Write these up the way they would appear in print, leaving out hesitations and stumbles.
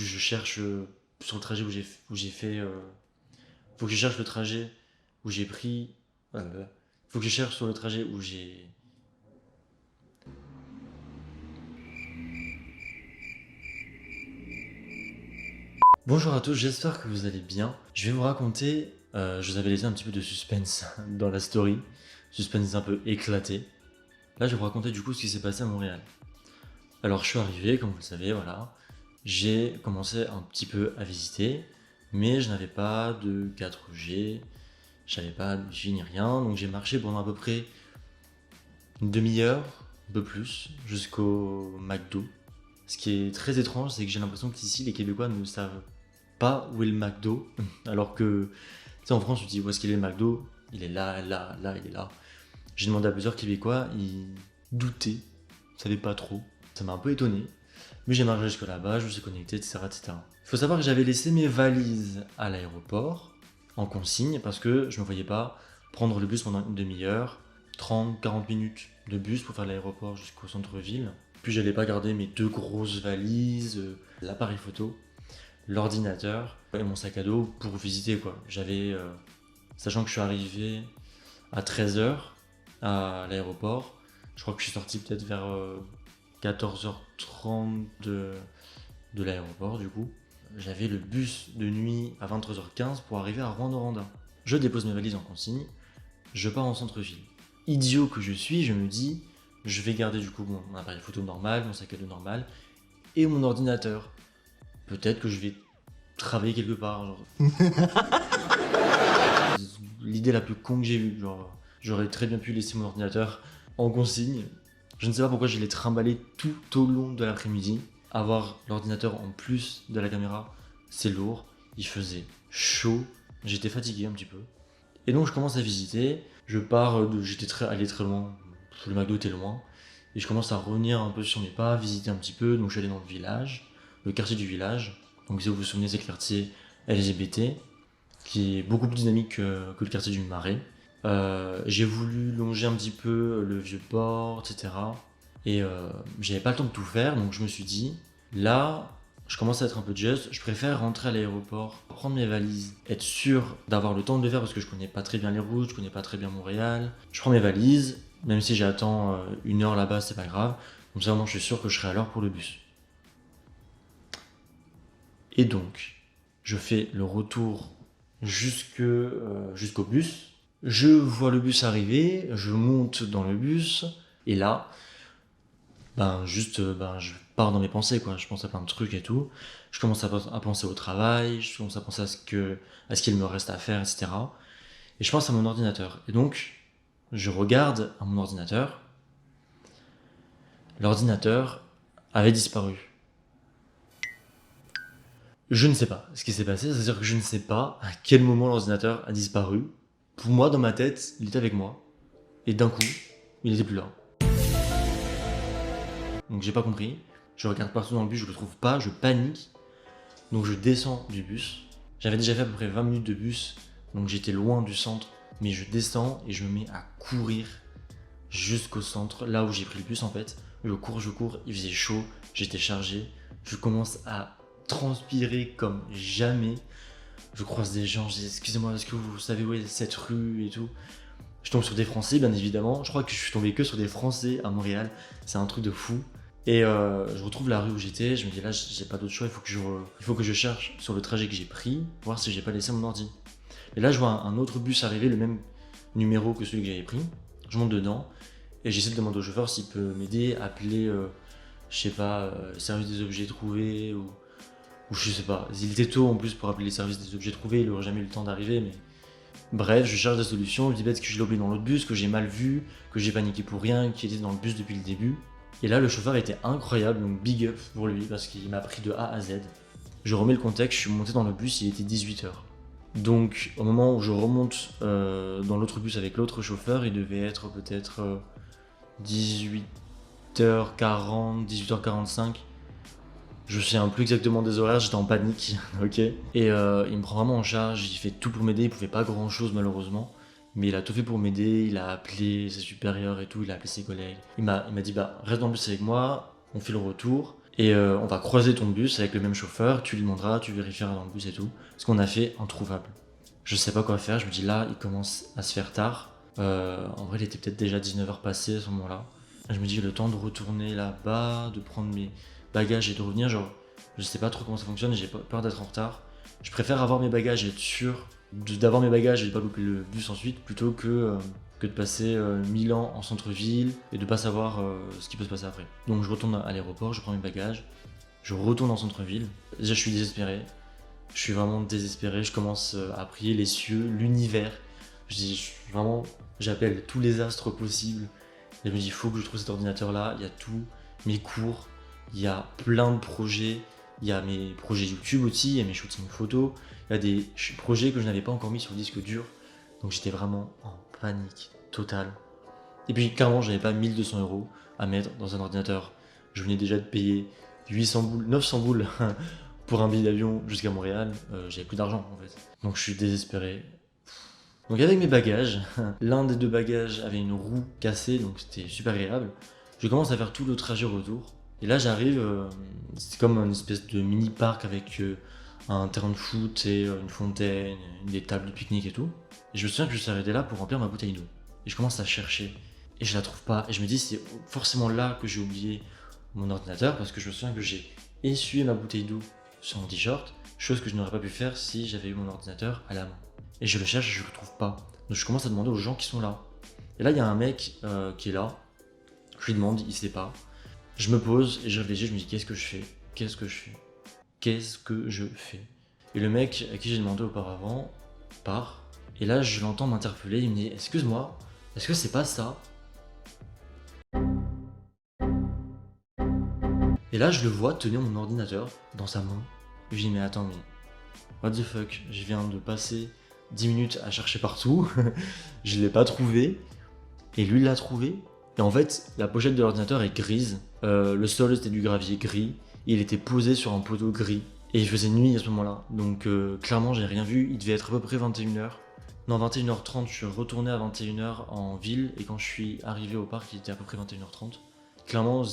je cherche sur le trajet où j'ai fait. Faut que je cherche le trajet où j'ai pris. Faut que je cherche sur le trajet où j'ai. Bonjour à tous, j'espère que vous allez bien. Je vais vous raconter. Je vous avais laissé un petit peu de suspense dans la story. Suspense un peu éclaté. Là, je vais vous raconter du coup ce qui s'est passé à Montréal. Alors, je suis arrivé, comme vous le savez, voilà. J'ai commencé un petit peu à visiter, mais je n'avais pas de 4G, j'avais pas de wifi ni rien, donc j'ai marché pendant à peu près une demi-heure, un peu plus, jusqu'au McDo. Ce qui est très étrange, c'est que j'ai l'impression qu'ici, les Québécois ne savent pas où est le McDo, alors que, tu sais, en France, tu te dis où est-ce qu'il est le McDo, il est là, là, là, il est là. J'ai demandé à plusieurs Québécois, ils doutaient, ils savaient pas trop. Ça m'a un peu étonné. Mais j'ai marché jusque là-bas, je me suis connecté, etc., etc. Il faut savoir que j'avais laissé mes valises à l'aéroport, en consigne, parce que je ne me voyais pas prendre le bus pendant une demi-heure, 30-40 minutes de bus pour faire l'aéroport jusqu'au centre-ville. Puis j'allais pas garder mes 2 grosses valises, l'appareil photo, l'ordinateur et mon sac à dos pour visiter quoi. Sachant que je suis arrivé à 13h à l'aéroport, je crois que je suis sorti peut-être vers 14h30 de l'aéroport du coup. J'avais le bus de nuit à 23h15 pour arriver à Rouyn-Noranda. Je dépose mes valises en consigne, je pars en centre-ville. Idiot que je suis, je me dis, je vais garder du coup mon appareil photo normal, mon sac à dos normal et mon ordinateur. Peut-être que je vais travailler quelque part. Genre. L'idée la plus con que j'ai eue. Genre, j'aurais très bien pu laisser mon ordinateur en consigne. Je ne sais pas pourquoi je l'ai trimballé tout au long de l'après-midi. Avoir l'ordinateur en plus de la caméra, c'est lourd. Il faisait chaud. J'étais fatigué un petit peu. Et donc je commence à visiter. J'étais allé très loin. Le McDo était loin. Et je commence à revenir un peu sur mes pas, visiter un petit peu. Donc je suis allé dans le village, le quartier du village. Donc si vous vous souvenez, c'est le quartier LGBT, qui est beaucoup plus dynamique que le quartier du Marais. J'ai voulu longer un petit peu le vieux port, etc. Et j'avais pas le temps de tout faire, donc je me suis dit, là, je commence à être un peu just, je préfère rentrer à l'aéroport, prendre mes valises, être sûr d'avoir le temps de le faire parce que je connais pas très bien les routes, je connais pas très bien Montréal. Je prends mes valises, même si j'attends 1 heure là-bas, c'est pas grave. Comme ça, moi, je suis sûr que je serai à l'heure pour le bus. Et donc, je fais le retour jusqu'au bus. Je vois le bus arriver, je monte dans le bus, et là, je pars dans mes pensées, quoi. Je pense à plein de trucs et tout. Je commence à penser au travail, je commence à penser à ce qu'il me reste à faire, etc. Et je pense à mon ordinateur. Et donc, je regarde à mon ordinateur. L'ordinateur avait disparu. Je ne sais pas ce qui s'est passé, c'est-à-dire que je ne sais pas à quel moment l'ordinateur a disparu. Pour moi, dans ma tête, il était avec moi. Et d'un coup, il n'était plus là. Donc j'ai pas compris. Je regarde partout dans le bus, je le trouve pas, je panique. Donc je descends du bus. J'avais déjà fait à peu près 20 minutes de bus, donc j'étais loin du centre. Mais je descends et je me mets à courir jusqu'au centre, là où j'ai pris le bus en fait. Je cours, il faisait chaud, j'étais chargé. Je commence à transpirer comme jamais. Je croise des gens, je dis excusez-moi, est-ce que vous savez où est cette rue et tout. Je tombe sur des Français, bien évidemment. Je crois que je suis tombé que sur des Français à Montréal. C'est un truc de fou. Et je retrouve la rue où j'étais. Je me dis là, j'ai pas d'autre choix. Il faut que je cherche sur le trajet que j'ai pris, voir si j'ai pas laissé mon ordi. Et là, je vois un autre bus arriver, le même numéro que celui que j'avais pris. Je monte dedans et j'essaie de demander au chauffeur s'il peut m'aider, appeler, je sais pas, service des objets trouvés ou je sais pas. Il était tôt en plus pour appeler les services des objets trouvés. Il aurait jamais eu le temps d'arriver, mais bref, je cherche des solutions, je dis peut-être que je l'ai oublié dans l'autre bus, que j'ai mal vu, que j'ai paniqué pour rien, qu'il était dans le bus depuis le début. Et là, le chauffeur était incroyable, donc big up pour lui, parce qu'il m'a pris de A à Z. Je remets le contexte, je suis monté dans le bus, il était 18h. Donc, au moment où je remonte dans l'autre bus avec l'autre chauffeur, il devait être peut-être 18h40, 18h45. Je ne sais plus exactement des horaires, j'étais en panique, ok. Et il me prend vraiment en charge, il fait tout pour m'aider, il pouvait pas grand chose malheureusement. Mais il a tout fait pour m'aider, il a appelé ses supérieurs et tout, il a appelé ses collègues. Il m'a dit bah reste dans le bus avec moi, on fait le retour. Et on va croiser ton bus avec le même chauffeur, tu lui demanderas, tu vérifieras dans le bus et tout. Ce qu'on a fait introuvable. Je sais pas quoi faire, je me dis là, il commence à se faire tard. En vrai, il était peut-être déjà 19h passé à ce moment-là. Je me dis le temps de retourner là-bas, de prendre mes bagages et de revenir, genre, je sais pas trop comment ça fonctionne, j'ai peur d'être en retard. Je préfère avoir mes bagages et être sûr d'avoir mes bagages et de pas louper le bus ensuite, plutôt que de passer 1000 ans en centre-ville et de pas savoir ce qui peut se passer après. Donc je retourne à l'aéroport, je prends mes bagages, je retourne en centre-ville. Déjà, je suis désespéré. Je suis vraiment désespéré. Je commence à prier les cieux, l'univers. Vraiment, j'appelle tous les astres possibles. Et je me dis, il faut que je trouve cet ordinateur-là. Il y a tous mes cours, il y a plein de projets. Il y a mes projets YouTube aussi, il y a mes shootings photos. Il y a des projets que je n'avais pas encore mis sur le disque dur. Donc j'étais vraiment en panique totale. Et puis clairement, j'avais pas 1200 € à mettre dans un ordinateur. Je venais déjà de payer 800 boules, 900 boules pour un billet d'avion jusqu'à Montréal. J'avais plus d'argent en fait. Donc je suis désespéré. Donc avec mes bagages, l'un des deux bagages avait une roue cassée, donc c'était super agréable. Je commence à faire tout le trajet retour. Et là j'arrive, c'est comme une espèce de mini parc avec un terrain de foot et une fontaine, des tables de pique-nique et tout. Et je me souviens que je suis arrêté là pour remplir ma bouteille d'eau. Et je commence à chercher. Et je la trouve pas. Et je me dis c'est forcément là que j'ai oublié mon ordinateur, parce que je me souviens que j'ai essuyé ma bouteille d'eau sur mon t-shirt, chose que je n'aurais pas pu faire si j'avais eu mon ordinateur à la main. Et je le cherche et je le trouve pas. Donc je commence à demander aux gens qui sont là. Et là il y a un mec qui est là. Je lui demande, il sait pas. Je me pose et je réfléchis, je me dis qu'est-ce que je fais? Qu'est-ce que je fais? Qu'est-ce que je fais? Et le mec à qui j'ai demandé auparavant part. Et là je l'entends m'interpeller, il me dit excuse-moi, est-ce que c'est pas ça? Et là je le vois tenir mon ordinateur dans sa main. Je lui dis mais attends, mais what the fuck? Je viens de passer 10 minutes à chercher partout, je l'ai pas trouvé, et lui l'a trouvé. Et en fait, la pochette de l'ordinateur est grise, le sol c'était du gravier gris, et il était posé sur un poteau gris. Et il faisait nuit à ce moment-là, donc clairement j'ai rien vu, il devait être à peu près 21h. Non, 21h30, je suis retourné à 21h en ville, et quand je suis arrivé au parc, il était à peu près 21h30. Clairement,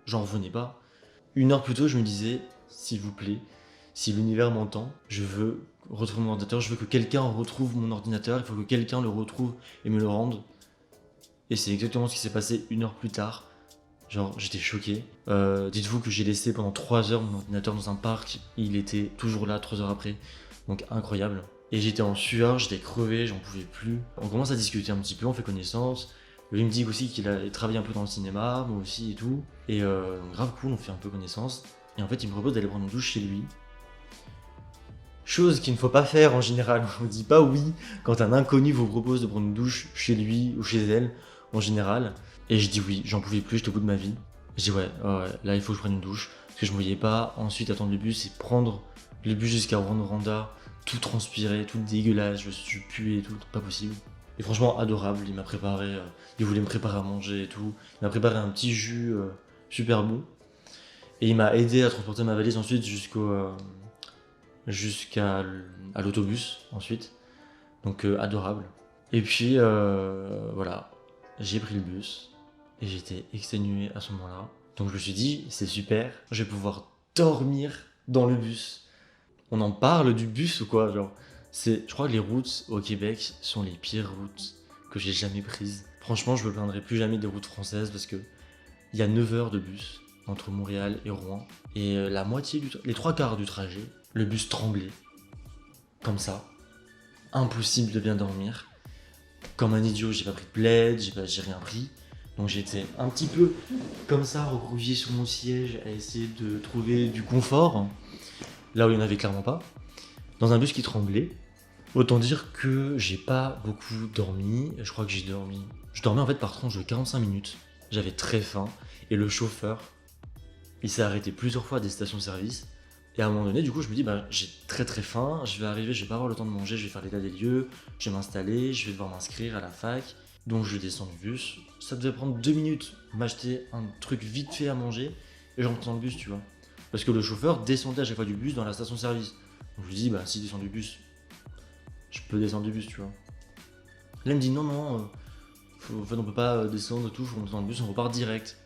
j'en revenais pas. Une heure plus tôt, je me disais, s'il vous plaît, si l'univers m'entend, je veux retrouver mon ordinateur, je veux que quelqu'un retrouve mon ordinateur, il faut que quelqu'un le retrouve et me le rende. Et c'est exactement ce qui s'est passé une heure plus tard. Genre, j'étais choqué. Dites-vous que j'ai laissé pendant 3 heures mon ordinateur dans un parc, il était toujours là 3 heures après. Donc incroyable. Et j'étais en sueur, j'étais crevé, j'en pouvais plus. On commence à discuter un petit peu, on fait connaissance. Lui me dit aussi qu'il a travaillé un peu dans le cinéma, moi aussi et tout. Et donc grave cool, on fait un peu connaissance. Et en fait, il me propose d'aller prendre une douche chez lui. Chose qu'il ne faut pas faire en général. On ne dit pas oui quand un inconnu vous propose de prendre une douche chez lui ou chez elle, en général. Et je dis oui, j'en pouvais plus, j'étais au bout de ma vie. Je dis ouais, là il faut que je prenne une douche. Parce que je ne voyais pas ensuite attendre le bus et prendre le bus jusqu'à Rwanda, tout transpiré, tout dégueulasse, je puais et tout, pas possible. Et franchement adorable, il m'a préparé, il voulait me préparer à manger et tout. Il m'a préparé un petit jus super bon. Et il m'a aidé à transporter ma valise ensuite jusqu'à l'autobus ensuite. Donc adorable. Et puis voilà, j'ai pris le bus et j'étais exténué à ce moment-là. Donc je me suis dit, c'est super, je vais pouvoir dormir dans le bus. On en parle du bus ou quoi, genre je crois que les routes au Québec sont les pires routes que j'ai jamais prises. Franchement, je me plaindrai plus jamais des routes françaises parce que il y a 9 heures de bus entre Montréal et Rouen. Et les 3 quarts du trajet, le bus tremblait. Comme ça. Impossible de bien dormir. Comme un idiot, j'ai pas pris de plaid, j'ai rien pris. Donc j'étais un petit peu comme ça, recroquevillé sur mon siège, à essayer de trouver du confort. Là où il n'y en avait clairement pas. Dans un bus qui tremblait. Autant dire que j'ai pas beaucoup dormi. Je crois que j'ai dormi. Je dormais en fait par tranche de 45 minutes. J'avais très faim. Et le chauffeur, il s'est arrêté plusieurs fois à des stations-service. Et à un moment donné, du coup, je me dis, bah, j'ai très très faim, je vais arriver, je vais pas avoir le temps de manger, je vais faire l'état des lieux, je vais m'installer, je vais devoir m'inscrire à la fac. Donc je descends du bus. Ça devait prendre 2 minutes, m'acheter un truc vite fait à manger, et je rentre dans le bus, tu vois. Parce que le chauffeur descendait à chaque fois du bus dans la station-service. Donc je lui dis, bah, s'il descend du bus, je peux descendre du bus, tu vois. Là, il me dit, non, non, en fait, on peut pas descendre et tout, faut monter dans le bus, on repart direct.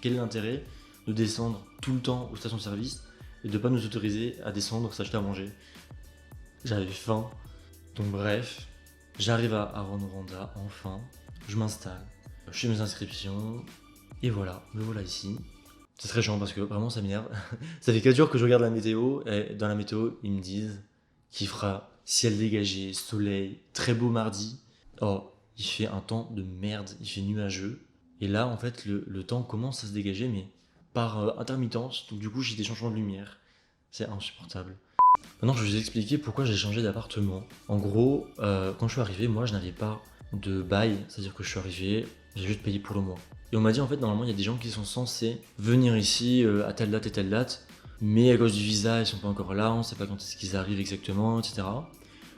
Quel est l'intérêt de descendre tout le temps aux stations-service et de pas nous autoriser à descendre s'acheter à manger. J'avais faim. Donc bref, j'arrive à Rouen-Noranda, enfin, je m'installe, je fais mes inscriptions, et voilà, me voilà ici. C'est très chiant parce que vraiment ça m'énerve. Ça fait 4 jours que je regarde la météo, et dans la météo, ils me disent qu'il fera ciel dégagé, soleil, très beau mardi. Oh, il fait un temps de merde, il fait nuageux. Et là, en fait, le temps commence à se dégager, mais par intermittence, donc du coup, j'ai des changements de lumière. C'est insupportable. Maintenant, je vais vous expliquer pourquoi j'ai changé d'appartement. En gros, quand je suis arrivé, moi, je n'avais pas de bail, c'est-à-dire que je suis arrivé, j'ai juste payé pour le mois. Et on m'a dit, en fait, normalement, il y a des gens qui sont censés venir ici à telle date et telle date, mais à cause du visa, ils sont pas encore là, on sait pas quand est-ce qu'ils arrivent exactement, etc.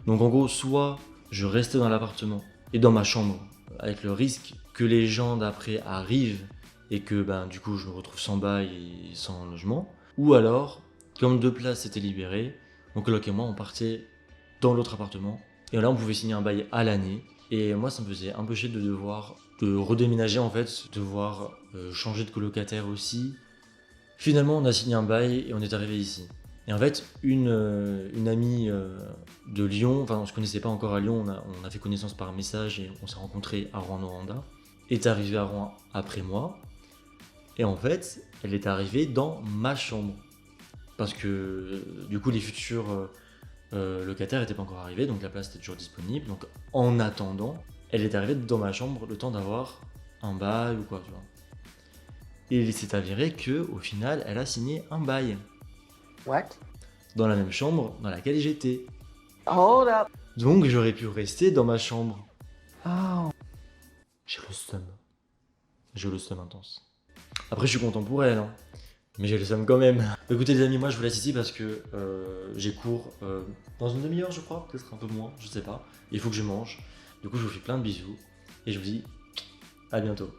Donc, en gros, soit je restais dans l'appartement et dans ma chambre, avec le risque que les gens d'après arrivent et que, ben, du coup, je me retrouve sans bail et sans logement, ou alors, comme 2 places étaient libérées, mon coloc et moi, on partait dans l'autre appartement. Et là, on pouvait signer un bail à l'année. Et moi, ça me faisait un peu chier de devoir redéménager, en fait, devoir changer de colocataire aussi. Finalement, on a signé un bail et on est arrivé ici. Et en fait, une amie de Lyon, enfin, on se connaissait pas encore à Lyon, on a fait connaissance par message et on s'est rencontrés à Rouen-Noranda, est arrivée à Rouen après moi. Et en fait, elle est arrivée dans ma chambre. Parce que du coup, les futurs locataires n'étaient pas encore arrivés, donc la place était toujours disponible. Donc en attendant, elle est arrivée dans ma chambre le temps d'avoir un bail ou quoi, tu vois. Et il s'est avéré que au final, elle a signé un bail. What? Dans la même chambre dans laquelle j'étais. Hold up. Donc j'aurais pu rester dans ma chambre. Oh. J'ai le seum. J'ai le seum intense. Après, je suis content pour elle, hein. Mais j'ai le seum quand même. Écoutez les amis, moi je vous laisse ici parce que j'ai cours dans une demi-heure je crois, peut-être un peu moins, je sais pas. Il faut que je mange. Du coup je vous fais plein de bisous et je vous dis à bientôt.